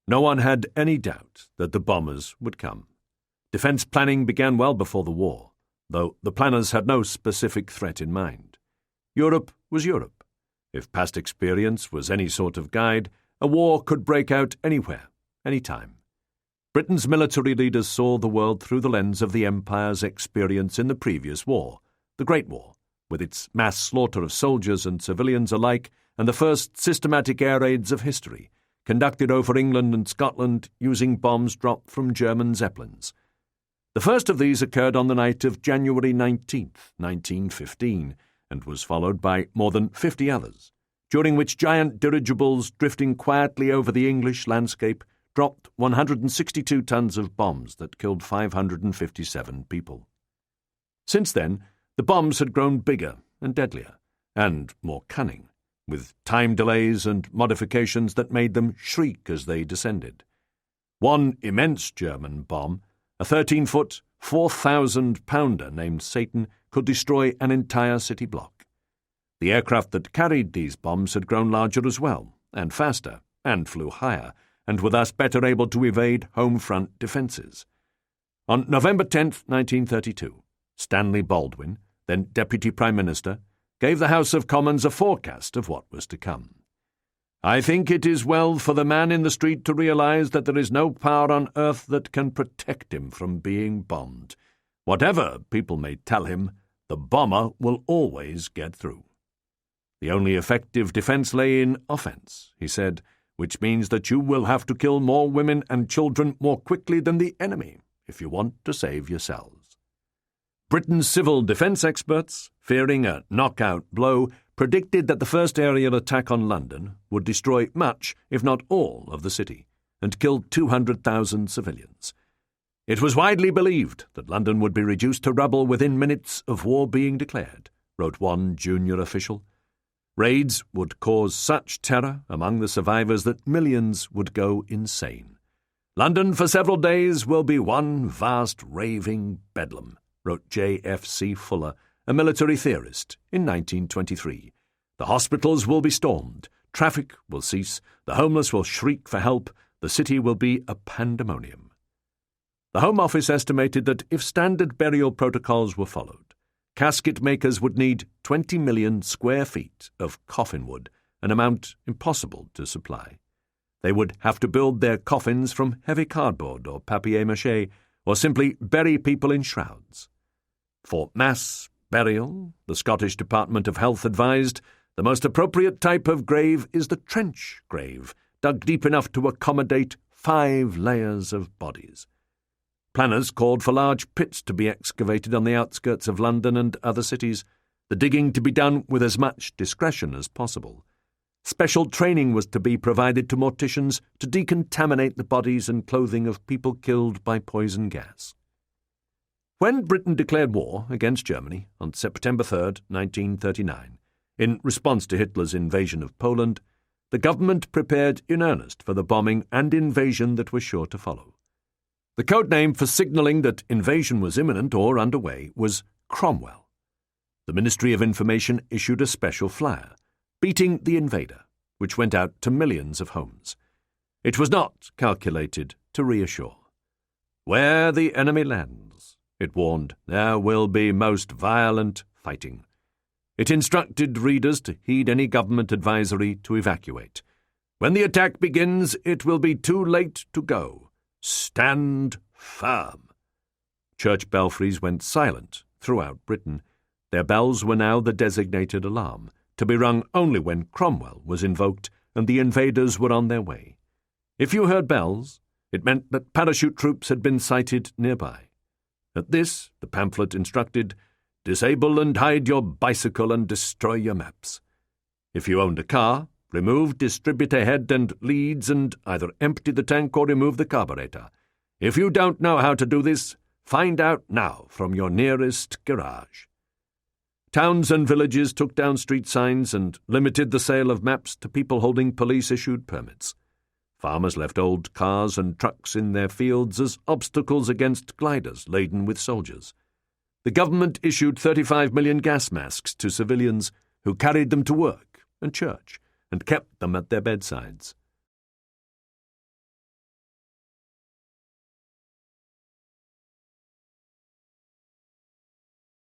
No one had any doubt that the bombers would come. Defence planning began well before the war, though the planners had no specific threat in mind. Europe was Europe. If past experience was any sort of guide, a war could break out anywhere, any time. Britain's military leaders saw the world through the lens of the Empire's experience in the previous war, the Great War, with its mass slaughter of soldiers and civilians alike, and the first systematic air raids of history, conducted over England and Scotland using bombs dropped from German Zeppelins. The first of these occurred on the night of January 19th, 1915, and was followed by more than 50 others, during which giant dirigibles drifting quietly over the English landscape dropped 162 tons of bombs that killed 557 people. Since then, the bombs had grown bigger and deadlier, and more cunning, with time delays and modifications that made them shriek as they descended. One immense German bomb, a 13-foot, 4,000-pounder named Satan, could destroy an entire city block. The aircraft that carried these bombs had grown larger as well, and faster, and flew higher, and were thus better able to evade home front defences. On November 10, 1932, Stanley Baldwin, then Deputy Prime Minister, gave the House of Commons a forecast of what was to come. "I think it is well for the man in the street to realise that there is no power on earth that can protect him from being bombed. Whatever people may tell him, the bomber will always get through. The only effective defence lay in offence," he said, "which means that you will have to kill more women and children more quickly than the enemy if you want to save yourselves." Britain's civil defence experts, fearing a knockout blow, predicted that the first aerial attack on London would destroy much, if not all, of the city, and kill 200,000 civilians. It was widely believed that London would be reduced to rubble within minutes of war being declared, wrote one junior official. Raids would cause such terror among the survivors that millions would go insane. "London for several days will be one vast raving bedlam," wrote J.F.C. Fuller, a military theorist, in 1923. "The hospitals will be stormed, traffic will cease, the homeless will shriek for help, the city will be a pandemonium." The Home Office estimated that if standard burial protocols were followed, casket makers would need 20 million square feet of coffin wood, an amount impossible to supply. They would have to build their coffins from heavy cardboard or papier-mâché, or simply bury people in shrouds. For mass burial, the Scottish Department of Health advised, the most appropriate type of grave is the trench grave, dug deep enough to accommodate 5 layers of bodies. Planners called for large pits to be excavated on the outskirts of London and other cities, the digging to be done with as much discretion as possible. Special training was to be provided to morticians to decontaminate the bodies and clothing of people killed by poison gas. When Britain declared war against Germany on September 3, 1939, in response to Hitler's invasion of Poland, the government prepared in earnest for the bombing and invasion that was sure to follow. The code name for signalling that invasion was imminent or underway was Cromwell. The Ministry of Information issued a special flyer, beating the invader, which went out to millions of homes. It was not calculated to reassure. "Where the enemy lands," it warned, "there will be most violent fighting." It instructed readers to heed any government advisory to evacuate. "When the attack begins, it will be too late to go. Stand firm." Church belfries went silent throughout Britain. Their bells were now the designated alarm, to be rung only when Cromwell was invoked and the invaders were on their way. If you heard bells, it meant that parachute troops had been sighted nearby. At this, the pamphlet instructed, "Disable and hide your bicycle and destroy your maps." If you owned a car, remove distributor head and leads and either empty the tank or remove the carburetor. If you don't know how to do this, find out now from your nearest garage. Towns and villages took down street signs and limited the sale of maps to people holding police-issued permits. Farmers left old cars and trucks in their fields as obstacles against gliders laden with soldiers. The government issued 35 million gas masks to civilians who carried them to work and church, and kept them at their bedsides.